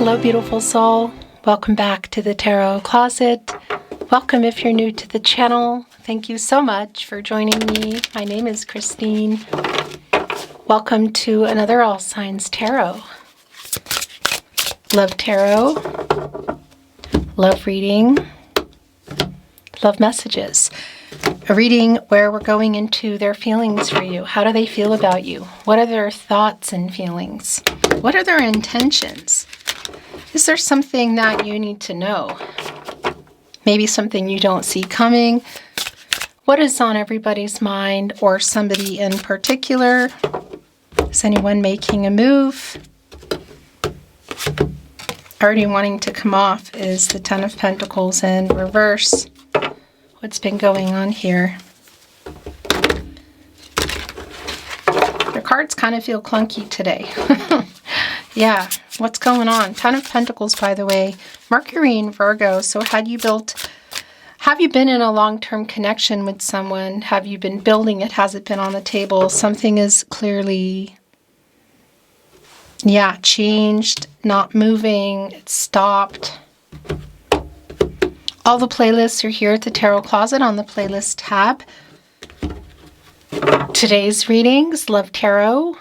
Hello, beautiful soul. Welcome back to the Tarot Closet. Welcome if you're new to the channel. Thank you so much for joining me. My name is Christine. Welcome to another All Signs Tarot. Love tarot. Love reading. Love messages. A reading where we're going into their feelings for you. How do they feel about you? What are their thoughts and feelings? What are their intentions? Is there something that you need to know? Maybe something you don't see coming. What is on everybody's mind or somebody in particular? Is anyone making a move? Already wanting to come off is the Ten of Pentacles in reverse. What's been going on here? Your cards kind of feel clunky today. Yeah, what's going on? Ten of Pentacles, by the way. Mercury in Virgo. So have you been in a long-term connection with someone? Have you been building it? Has it been on the table? Something is clearly, changed, not moving, it's stopped. All the playlists are here at the Tarot Closet on the playlist tab. Today's readings, Love Tarot,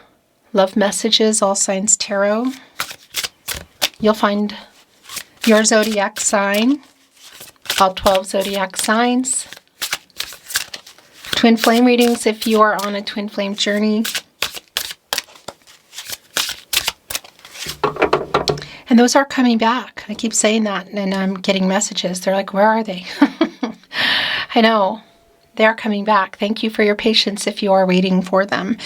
Love Messages, All Signs Tarot. You'll find your zodiac sign, all 12 zodiac signs. Twin flame readings if you are on a twin flame journey. And those are coming back. I keep saying that, and I'm getting messages. They're like, where are they? I know. They are coming back. Thank you for your patience if you are waiting for them.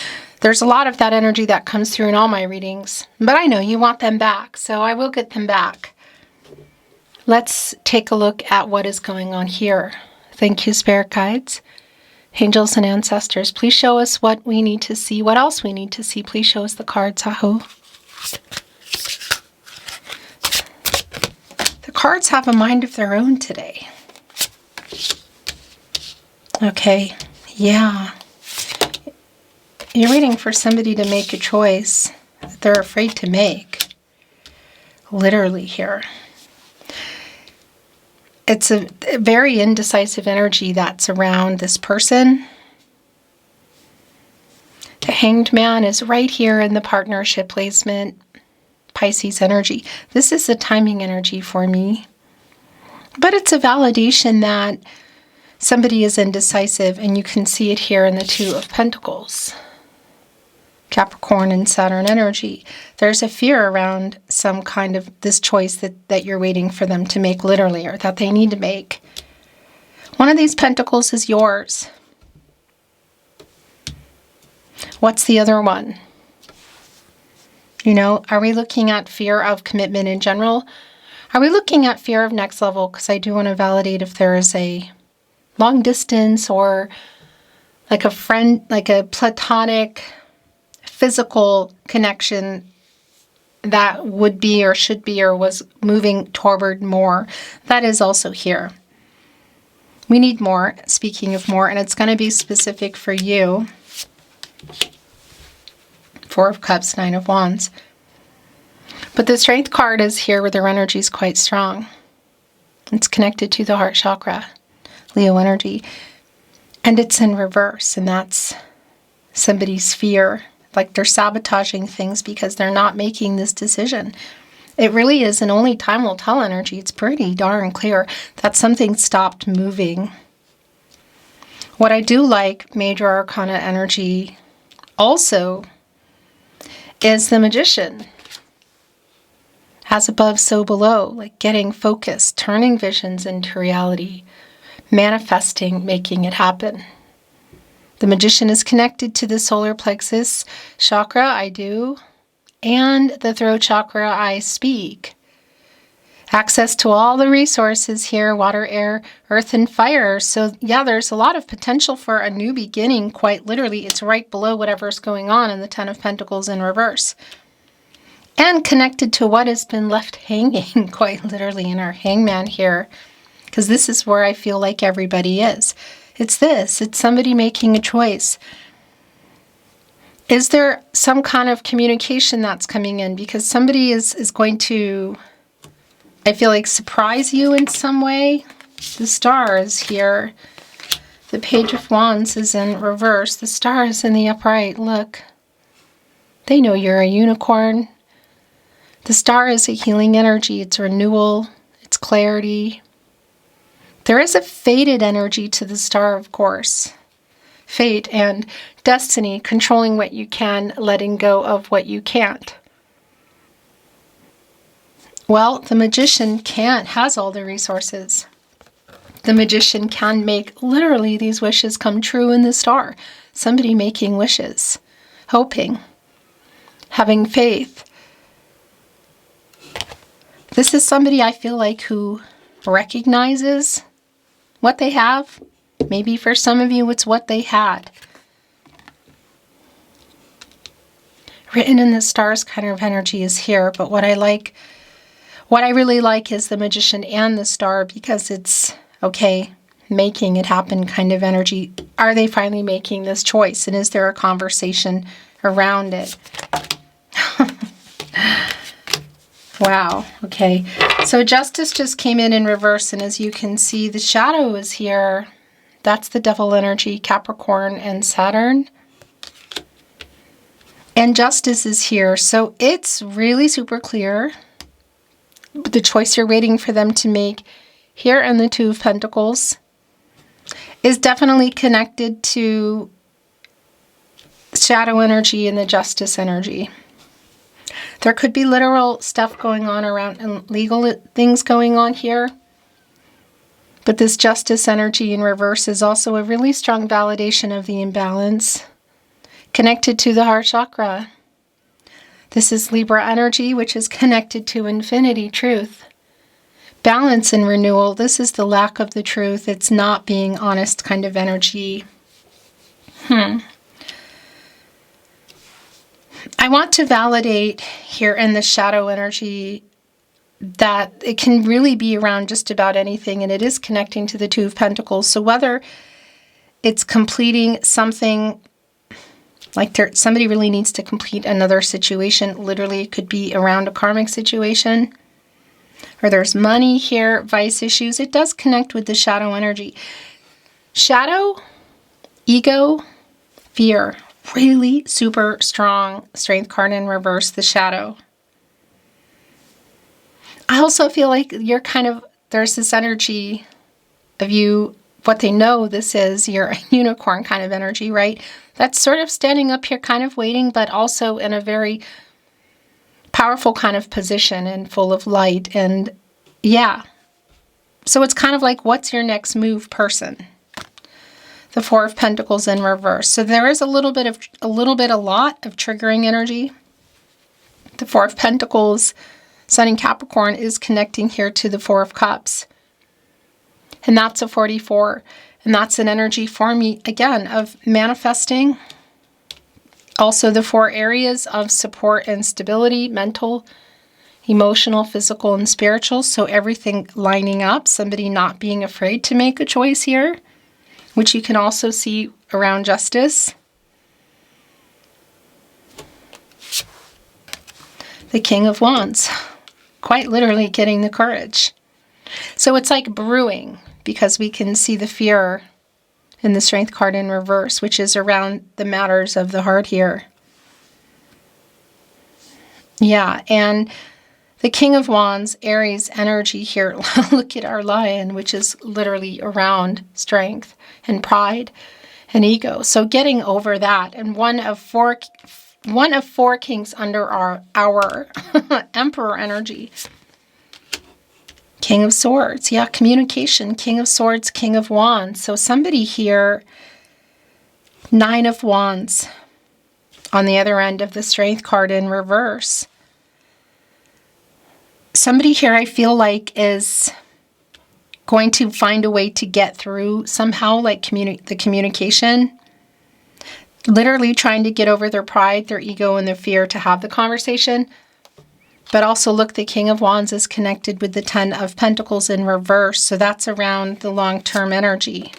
There's a lot of that energy that comes through in all my readings. But I know you want them back, so I will get them back. Let's take a look at what is going on here. Thank you, Spirit Guides, Angels, and Ancestors. Please show us what we need to see. What else we need to see? Please show us the cards, Aho. Cards have a mind of their own today. Okay, yeah. You're waiting for somebody to make a choice that they're afraid to make. Literally here. It's a very indecisive energy that's around this person. The Hanged Man is right here in the partnership placement. Pisces energy. This is a timing energy for me. But it's a validation that somebody is indecisive, and you can see it here in the Two of Pentacles. Capricorn and Saturn energy. There's a fear around some kind of this choice that you're waiting for them to make literally, or that they need to make. One of these pentacles is yours. What's the other one? You know, are we looking at fear of commitment in general? Are we looking at fear of next level? Because I do want to validate if there is a long distance or like a friend, like a platonic physical connection that would be or should be or was moving toward more. That is also here. We need more, speaking of more, and it's going to be specific for you. Four of Cups, Nine of Wands. But the Strength card is here where their energy is quite strong. It's connected to the heart chakra, Leo energy. And it's in reverse, and that's somebody's fear. Like they're sabotaging things because they're not making this decision. It really is, and only time will tell energy. It's pretty darn clear that something stopped moving. What I do like, Major Arcana energy, also is the Magician. As above, so below, like getting focused, turning visions into reality, manifesting, making it happen. The Magician is connected to the solar plexus chakra, I do, and the throat chakra, I speak. Access to all the resources here, water, air, earth, and fire. So yeah, there's a lot of potential for a new beginning, quite literally. It's right below whatever's going on in the Ten of Pentacles in reverse. And connected to what has been left hanging, quite literally, in our Hangman here. Because this is where I feel like everybody is. It's this. It's somebody making a choice. Is there some kind of communication that's coming in? Because somebody is going to, I feel like, surprise you in some way. The Star is here. The Page of Wands is in reverse. The Star is in the upright. Look. They know you're a unicorn. The Star is a healing energy. It's renewal. It's clarity. There is a fated energy to the Star, of course. Fate and destiny, controlling what you can, letting go of what you can't. Well, the Magician has all the resources. The Magician can make literally these wishes come true in the Star. Somebody making wishes, hoping, having faith. This is somebody, I feel like, who recognizes what they have. Maybe for some of you, it's what they had. Written in the Stars kind of energy is here, but what I really like is the Magician and the Star, because it's, okay, making it happen kind of energy. Are they finally making this choice? And is there a conversation around it? Wow, okay. So Justice just came in reverse, and as you can see, the Shadow is here. That's the Devil energy, Capricorn and Saturn. And Justice is here. So it's really super clear. The choice you're waiting for them to make here in the Two of Pentacles is definitely connected to Shadow energy and the Justice energy. There could be literal stuff going on around and legal things going on here. But this Justice energy in reverse is also a really strong validation of the imbalance connected to the heart chakra. This is Libra energy, which is connected to infinity truth. Balance and renewal. This is the lack of the truth. It's not being honest kind of energy. I want to validate here in the Shadow energy that it can really be around just about anything, and it is connecting to the Two of Pentacles. So whether it's completing something, like somebody really needs to complete another situation, literally it could be around a karmic situation, or there's money here, vice issues. It does connect with the Shadow energy. Shadow, ego, fear. Really super strong strength card in reverse, the Shadow. I also feel like you're there's this energy of you, what they know this is, you're a unicorn kind of energy, right? That's sort of standing up here, kind of waiting, but also in a very powerful kind of position and full of light. And yeah, so it's kind of like, what's your next move person? The Four of Pentacles in reverse. So there is a lot of triggering energy. The Four of Pentacles, Sun in Capricorn, is connecting here to the Four of Cups. And that's a 44. And that's an energy for me, again, of manifesting. Also the 4 areas of support and stability, mental, emotional, physical, and spiritual. So everything lining up, somebody not being afraid to make a choice here, which you can also see around Justice. The King of Wands, quite literally getting the courage. So it's like brewing, because we can see the fear in the Strength card in reverse, which is around the matters of the heart here. Yeah, and the King of Wands, Aries energy here. Look at our lion, which is literally around strength and pride and ego. So getting over that. And one of four kings under our Emperor energy. King of Swords. Yeah, communication. King of Swords, King of Wands. So somebody here, 9 of Wands on the other end of the Strength card in reverse. Somebody here, I feel like, is going to find a way to get through somehow, like the communication. Literally trying to get over their pride, their ego, and their fear to have the conversation. But also look, the King of Wands is connected with the 10 of Pentacles in reverse. So that's around the long-term energy.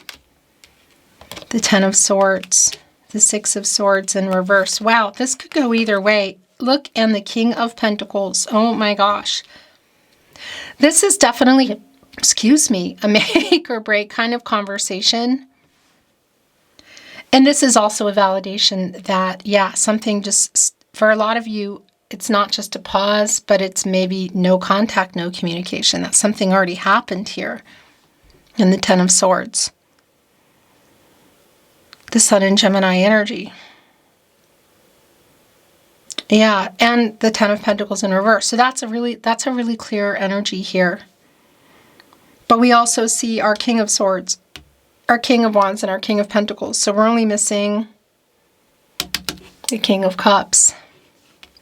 The 10 of Swords. the Six of Swords in reverse. Wow, this could go either way. Look, and the King of Pentacles. Oh my gosh. This is definitely, excuse me, a make or break kind of conversation. And this is also a validation that, yeah, something just, for a lot of you, it's not just a pause, but it's maybe no contact, no communication. That something already happened here in the Ten of Swords. The Sun in Gemini energy. Yeah, and the Ten of Pentacles in reverse. So that's a really clear energy here. But we also see our King of Swords, our King of Wands, and our King of Pentacles. So we're only missing the King of Cups.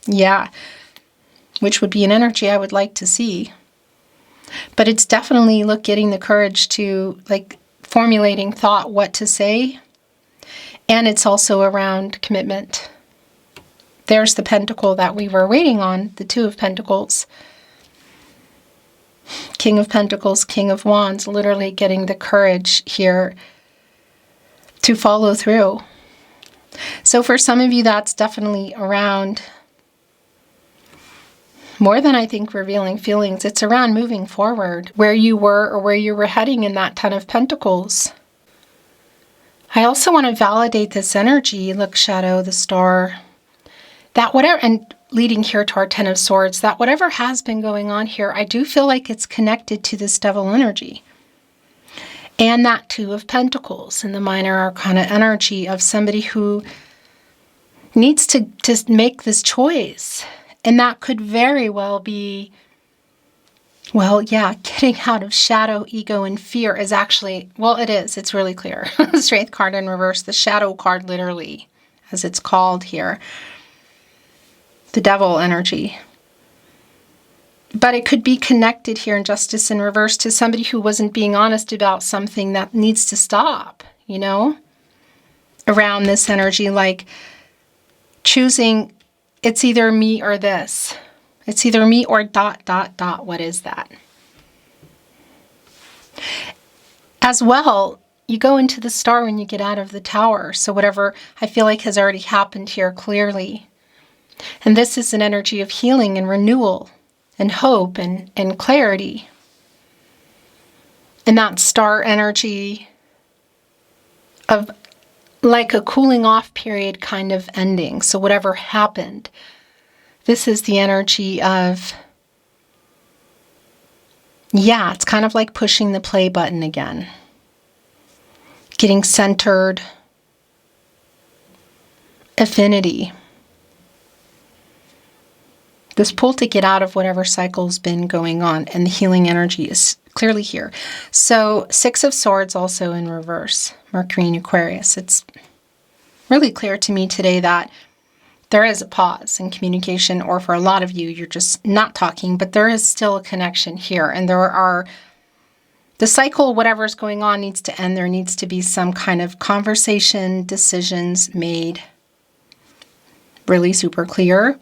Yeah, which would be an energy I would like to see. But it's definitely, look, getting the courage to, like, formulating thought, what to say. And it's also around commitment. There's the pentacle that we were waiting on, the Two of Pentacles. King of Pentacles, King of Wands, literally getting the courage here to follow through. So for some of you, that's definitely around, more than I think revealing feelings, it's around moving forward, where you were or where you were heading in that Ten of Pentacles. I also want to validate this energy. Look, Shadow, the Star, that whatever, and leading here to our Ten of Swords, that whatever has been going on here, I do feel like it's connected to this Devil energy. And that Two of Pentacles and the Minor Arcana energy of somebody who needs to make this choice. And that could very well be, well, yeah, getting out of shadow, ego, and fear is actually, well, it is. It's really clear. The Strength card in reverse, the Shadow card, literally, as it's called here. The Devil energy. But it could be connected here in Justice in reverse to somebody who wasn't being honest about something that needs to stop, you know? Around this energy, like choosing, it's either me or this. It's either me or ... What is that? As well, you go into the Star when you get out of the Tower. So whatever I feel like has already happened here clearly. And this is an energy of healing and renewal and hope and clarity. And that Star energy of like a cooling off period kind of ending. So whatever happened, this is the energy of, yeah, it's kind of like pushing the play button again. Getting centered. Affinity. This pull to get out of whatever cycle's been going on, and the healing energy is clearly here. So Six of Swords also in reverse, Mercury and Aquarius. It's really clear to me today that there is a pause in communication, or for a lot of you, you're just not talking, but there is still a connection here. And there are, the cycle, whatever's going on needs to end. There needs to be some kind of conversation, decisions made really super clear,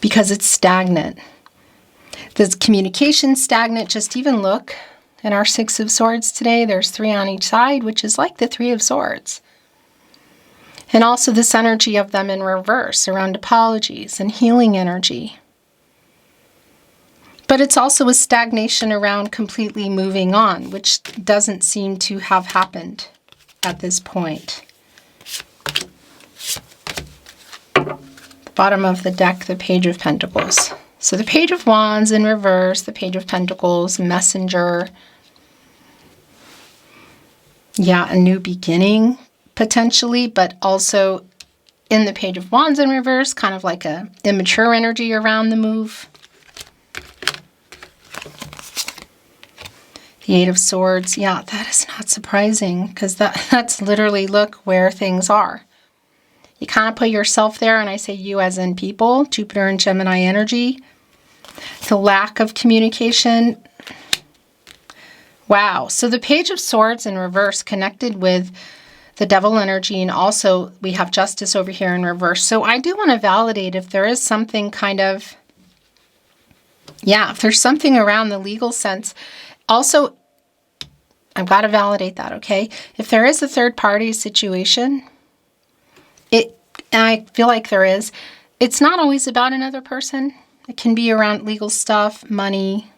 because it's stagnant. The communication stagnant. Just even look in our Six of Swords today. There's 3 on each side, which is like the 3 of Swords. And also this energy of them in reverse around apologies and healing energy. But it's also a stagnation around completely moving on, which doesn't seem to have happened at this point. Bottom of the deck, the Page of Pentacles. So the Page of Wands in reverse, the Page of Pentacles, Messenger. Yeah, a new beginning, potentially, but also in the Page of Wands in reverse, kind of like a immature energy around the move. The Eight of Swords. Yeah, that is not surprising, because that's literally, look where things are. You kind of put yourself there, and I say you as in people, Jupiter and Gemini energy. The lack of communication. Wow. So the Page of Swords in reverse connected with the Devil energy, and also we have Justice over here in reverse. So I do want to validate if there is something kind of, yeah, if there's something around the legal sense. Also, I've got to validate that, okay? If there is a third party situation, and I feel like there is, it's not always about another person. It can be around legal stuff, money,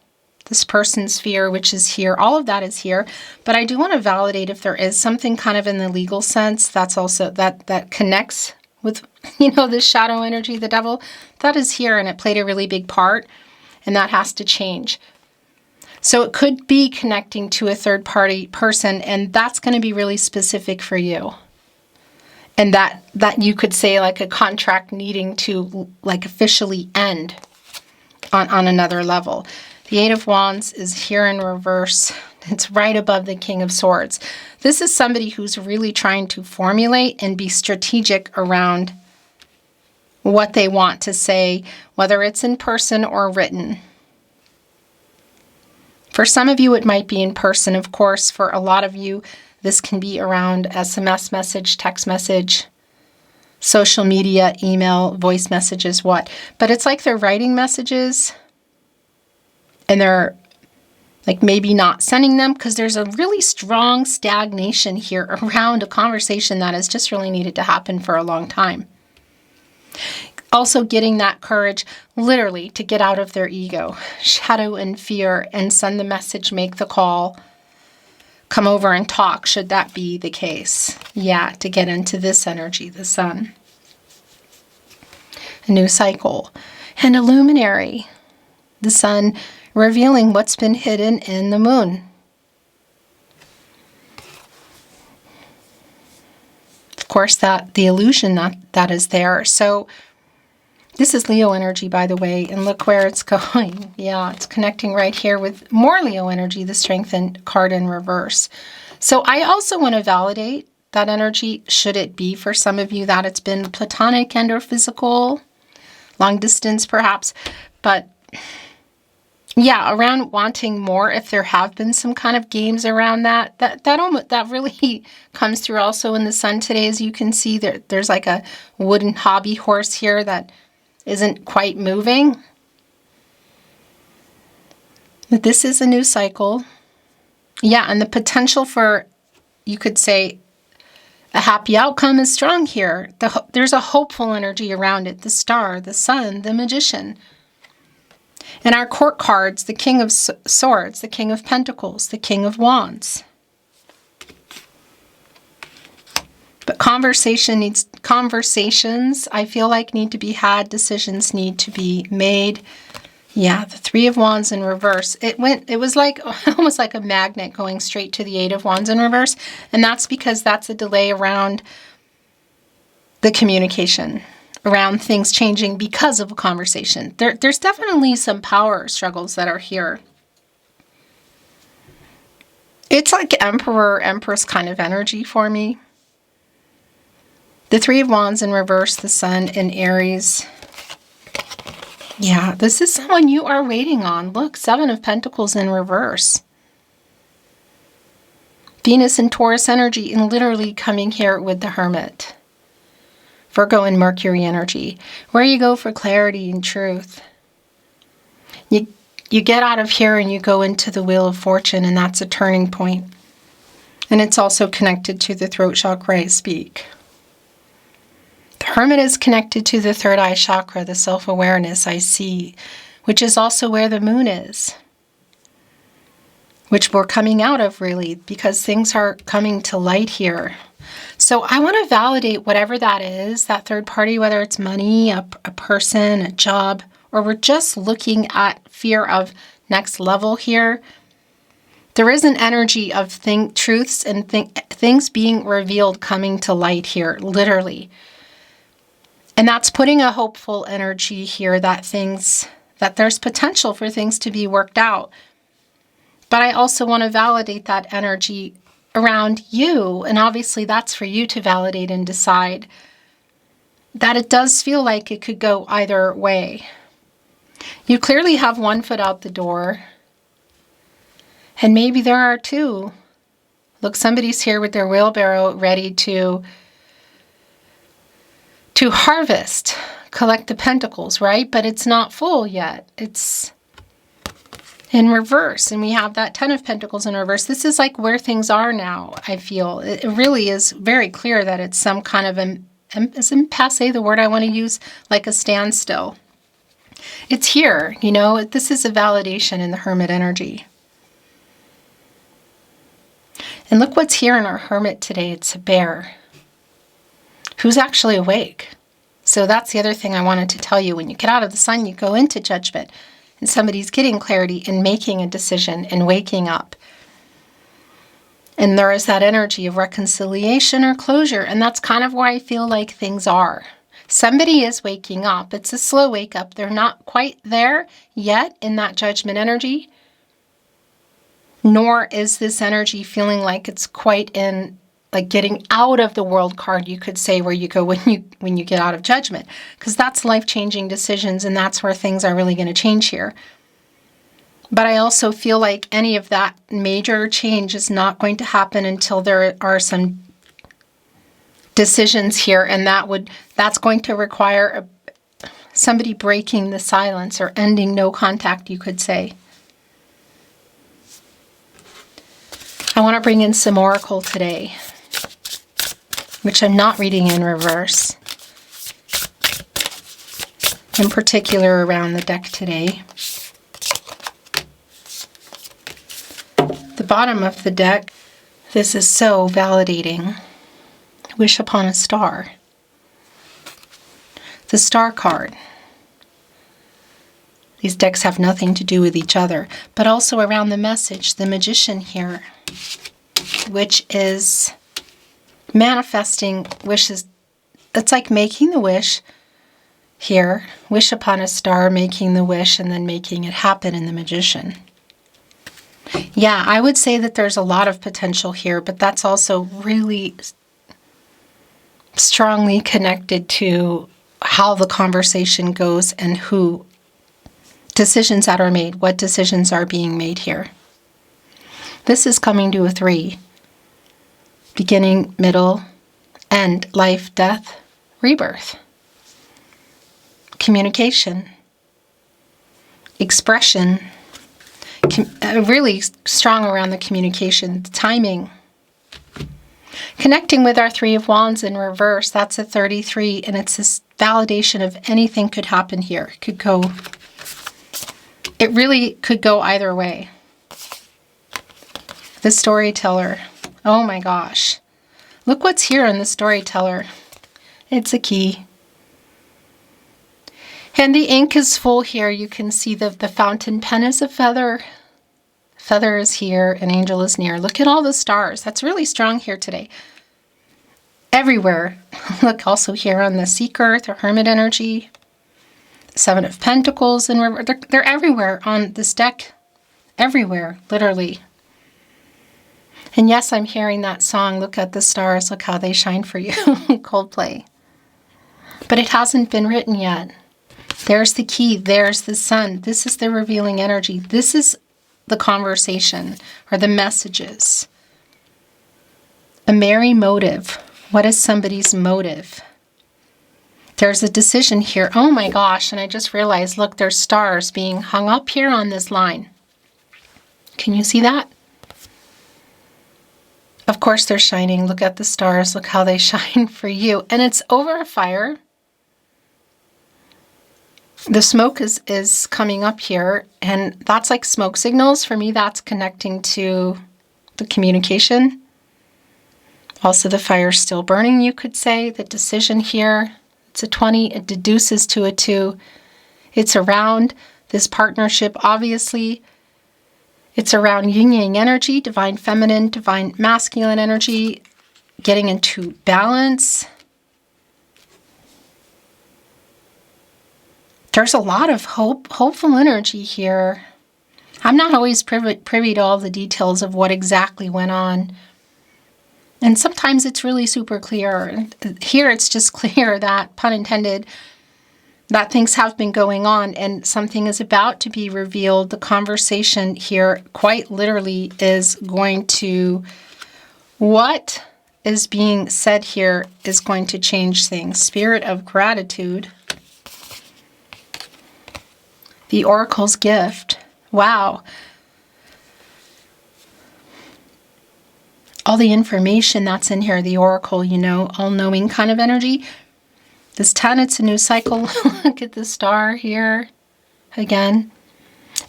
this person's fear, which is here. All of that is here. But I do want to validate if there is something kind of in the legal sense that's also that connects with, this shadow energy, the devil. That is here, and it played a really big part, and that has to change. So it could be connecting to a third-party person, and that's going to be really specific for you. And that you could say like a contract needing to like officially end on another level. The Eight of Wands is here in reverse. It's right above the King of Swords. This is somebody who's really trying to formulate and be strategic around what they want to say, whether it's in person or written. For some of you, it might be in person, of course. For a lot of you, this can be around SMS message, text message, social media, email, voice messages, what. But it's like they're writing messages and they're like maybe not sending them because there's a really strong stagnation here around a conversation that has just really needed to happen for a long time. Also getting that courage literally to get out of their ego, shadow and fear, and send the message, make the call, come over and talk, should that be the case. Yeah, to get into this energy, the sun. A new cycle. And a luminary. The sun revealing what's been hidden in the moon. Of course, the illusion that is there. So this is Leo energy, by the way, and look where it's going. Yeah, it's connecting right here with more Leo energy, the strengthened card in reverse. So I also want to validate that energy, should it be for some of you that it's been platonic and or physical, long distance perhaps, but yeah, around wanting more, if there have been some kind of games around that really comes through also in the sun today. As you can see, there's like a wooden hobby horse here that isn't quite moving. But this is a new cycle. Yeah, and the potential for, you could say, a happy outcome is strong here. There's a hopeful energy around it. The star, the sun, the magician. And our court cards, the King of Swords, the King of Pentacles, the King of Wands. But conversations, I feel like, need to be had. Decisions need to be made. Yeah, the Three of Wands in reverse. It was like almost like a magnet going straight to the Eight of Wands in reverse. And that's because that's a delay around the communication, around things changing because of a conversation. There's definitely some power struggles that are here. It's like Emperor, Empress kind of energy for me. The Three of Wands in reverse, the sun in Aries. Yeah, this is someone you are waiting on. Look, Seven of Pentacles in reverse. Venus and Taurus energy, and literally coming here with the Hermit. Virgo and Mercury energy. Where you go for clarity and truth. You get out of here and you go into the Wheel of Fortune, and that's a turning point. And it's also connected to the throat chakra I speak. The Hermit is connected to the third eye chakra, the self-awareness I see, which is also where the moon is, which we're coming out of really, because things are coming to light here. So I want to validate whatever that is, that third party, whether it's money, a person, a job, or we're just looking at fear of next level here. There is an energy of truths and things being revealed, coming to light here, literally. And that's putting a hopeful energy here that there's potential for things to be worked out. But I also want to validate that energy around you. And obviously that's for you to validate and decide that it does feel like it could go either way. You clearly have one foot out the door. And maybe there are two. Look, somebody's here with their wheelbarrow ready to harvest, collect the pentacles, right? But it's not full yet. It's in reverse, and we have that Ten of Pentacles in reverse. This is like where things are now, I feel. It really is very clear that it's some kind of isn't passe the word I want to use? Like a standstill. It's here, you know, this is a validation in the Hermit energy. And look what's here in our Hermit today. It's a bear who's actually awake. So that's the other thing I wanted to tell you. When you get out of the Sun, you go into judgment. And somebody's getting clarity and making a decision and waking up. And there is that energy of reconciliation or closure. And that's kind of where I feel like things are. Somebody is waking up. It's a slow wake up. They're not quite there yet in that judgment energy. Nor is this energy feeling like it's quite in, like getting out of the World card, you could say, where you go when you get out of judgment. Because that's life-changing decisions, and that's where things are really going to change here. But I also feel like any of that major change is not going to happen until there are some decisions here, and that's going to require somebody breaking the silence or ending no contact, you could say. I want to bring in some oracle today, which I'm not reading in reverse. In particular around the deck today. The bottom of the deck, this is so validating. Wish upon a star. The star card. These decks have nothing to do with each other, but also around the message, the Magician here, which is manifesting wishes. It's like making the wish here, wish upon a star, making the wish, and then making it happen in the Magician. Yeah, I would say that there's a lot of potential here, but that's also really strongly connected to how the conversation goes and who decisions that are made, what decisions are being made here. This is coming to a 3. Beginning, middle, end, life, death, rebirth. Communication. Expression. Really strong around the communication, the timing. Connecting with our 3 of Wands in reverse, that's a 33, and it's this validation of anything could happen here. It really could go either way. The storyteller. Oh my gosh. Look what's here in the storyteller. It's a key. And the ink is full here. You can see the fountain pen is a feather. Feather is here, an angel is near. Look at all the stars. That's really strong here today. Everywhere. Look also here on the Seeker, the Hermit energy. 7 of Pentacles, and they're everywhere on this deck. Everywhere, literally. And yes, I'm hearing that song, Look at the Stars, Look How They Shine for You, Coldplay. But it hasn't been written yet. There's the key, there's the sun. This is the revealing energy. This is the conversation or the messages. A merry motive. What is somebody's motive? There's a decision here. Oh my gosh, and I just realized, look, there's stars being hung up here on this line. Can you see that? Of course they're shining. Look at the stars. Look how they shine for you. And it's over a fire. The smoke is coming up here, and that's like smoke signals. For me, that's connecting to the communication. Also, the fire's still burning, you could say. The decision here, it's a 20. It deduces to a 2. It's around this partnership, obviously. It's around yin-yang energy, divine feminine, divine masculine energy, getting into balance. There's a lot of hopeful energy here. I'm not always privy to all the details of what exactly went on. And sometimes it's really super clear. Here it's just clear that, pun intended, that things have been going on and something is about to be revealed. The conversation here quite literally is going to, what is being said here is going to change things. Spirit of gratitude. The Oracle's gift. Wow. all the information that's in here, the oracle, you know, all-knowing kind of energy. This 10, it's a new cycle. Look at the star here again.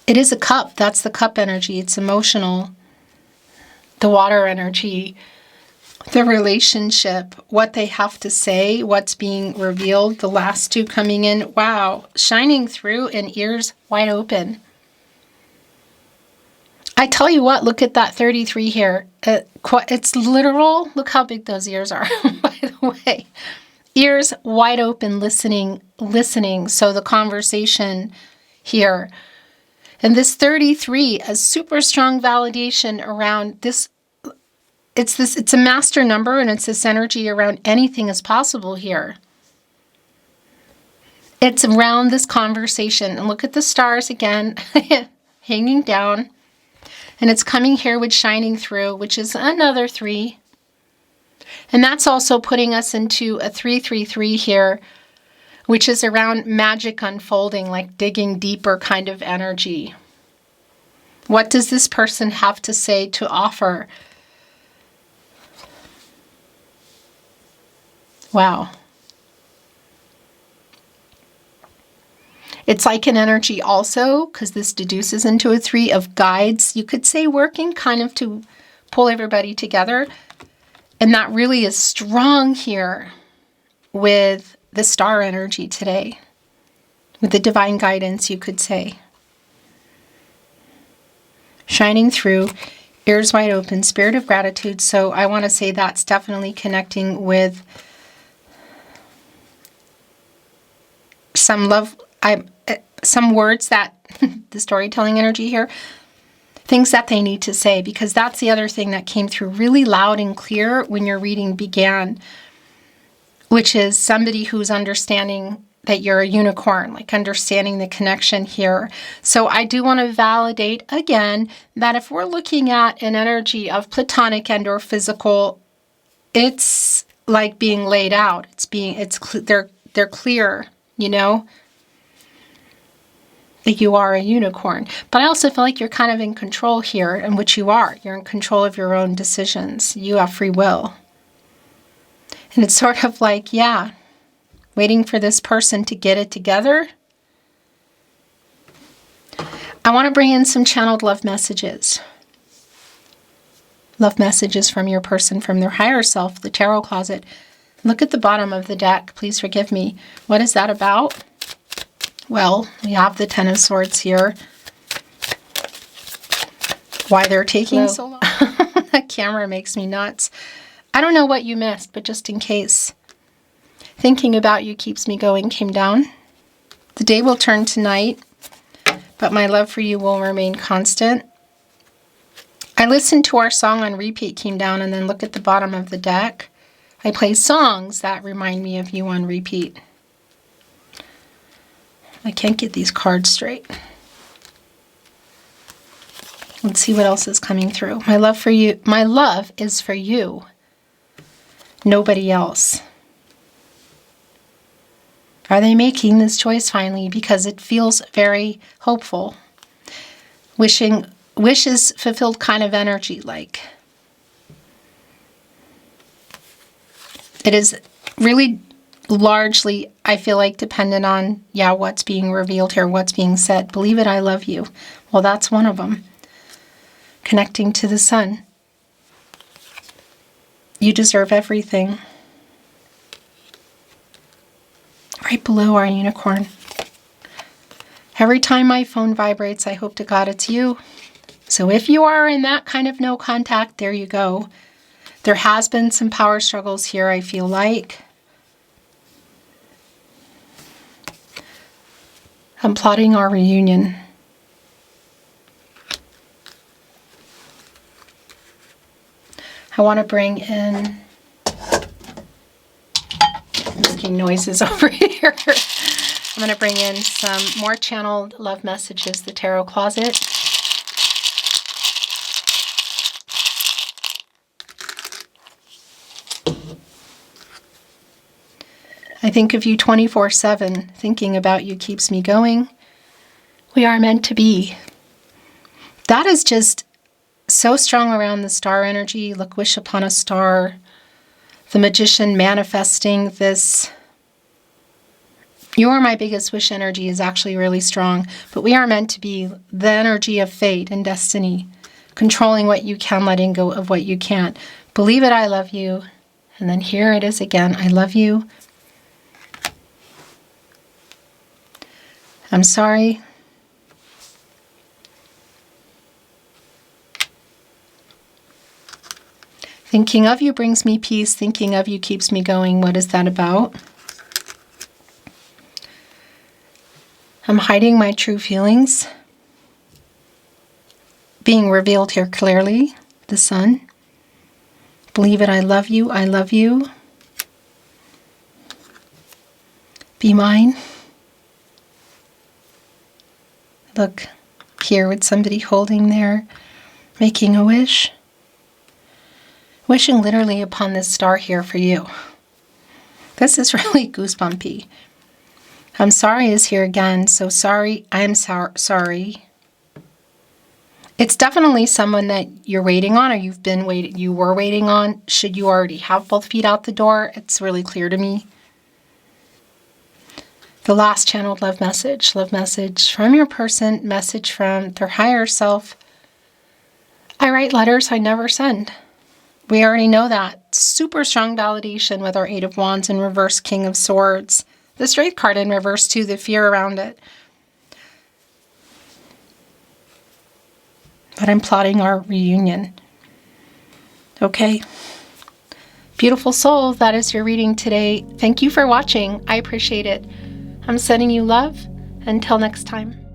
It is a cup. That's the cup energy. It's emotional. The water energy, the relationship, what they have to say, what's being revealed, the last two coming in. Wow, shining through and ears wide open. I tell you what, look at that 33 here. It's literal. Look how big those ears are, by the way. Ears wide open, listening. So the conversation here. And this 33, a super strong validation around this. It's a master number, and it's this energy around anything is possible here. It's around this conversation. And look at the stars again, hanging down. And it's coming here with shining through, which is another 3. And that's also putting us into a 333 here, which is around magic unfolding, like digging deeper kind of energy. What does this person have to say to offer? Wow. It's like an energy also, because this deduces into a 3 of guides, you could say, working kind of to pull everybody together. And that really is strong here with the star energy today, with the divine guidance, you could say. Shining through, ears wide open, spirit of gratitude. So I want to say that's definitely connecting with some love, some words that the storytelling energy here, things that they need to say, because that's the other thing that came through really loud and clear when your reading began, which is somebody who's understanding that you're a unicorn, like understanding the connection here. So I do want to validate again that if we're looking at an energy of platonic and or physical, it's like being laid out. They're clear, you know, that you are a unicorn. But I also feel like you're kind of in control here, and which you are. You're in control of your own decisions. You have free will. And it's sort of like, yeah, waiting for this person to get it together. I want to bring in some channeled love messages. Love messages from your person, from their higher self, the tarot closet. Look at the bottom of the deck. Please forgive me. What is that about? Well, we have the 10 of Swords here. Why they're taking so long. That camera makes me nuts. I don't know what you missed, but just in case. Thinking about you keeps me going came down. The day will turn to night, but my love for you will remain constant. I listened to our song on repeat came down, and then look at the bottom of the deck. I play songs that remind me of you on repeat. I can't get these cards straight. Let's see what else is coming through. My love for you. My love is for you. Nobody else. Are they making this choice finally? Because it feels very hopeful. Wishes fulfilled kind of energy, like. It is really largely, I feel like, dependent on, yeah, what's being revealed here, what's being said. Believe it, I love you. Well, that's one of them. Connecting to the sun. You deserve everything. Right below our unicorn. Every time my phone vibrates, I hope to God it's you. So if you are in that kind of no contact, there you go. There has been some power struggles here, I feel like. I'm plotting our reunion. I want to bring in, I'm making noises over here. I'm going to bring in some more channeled love messages, the tarot closet. I think of you 24/7. Thinking about you keeps me going. We are meant to be. That is just so strong around the star energy. Look, wish upon a star. The Magician manifesting this. You are my biggest wish energy is actually really strong, but we are meant to be the energy of fate and destiny, controlling what you can, letting go of what you can't. Believe it, I love you. And then here it is again, I love you. I'm sorry. Thinking of you brings me peace. Thinking of you keeps me going. What is that about? I'm hiding my true feelings. Being revealed here clearly. The Sun. Believe it, I love you. I love you. Be mine. Look here with somebody holding there, making a wish. Wishing literally upon this star here for you. This is really goosebumpy. I'm sorry is here again. So sorry, I'm sorry. It's definitely someone that you're waiting on, or you were waiting on. Should you already have both feet out the door? It's really clear to me. The last channeled love message from your person, message from their higher self. I write letters I never send. We already know that. Super strong validation with our Eight of Wands in reverse, King of Swords. The Strength card in reverse too, the fear around it. But I'm plotting our reunion. Okay. Beautiful soul, that is your reading today. Thank you for watching. I appreciate it. I'm sending you love. Until next time.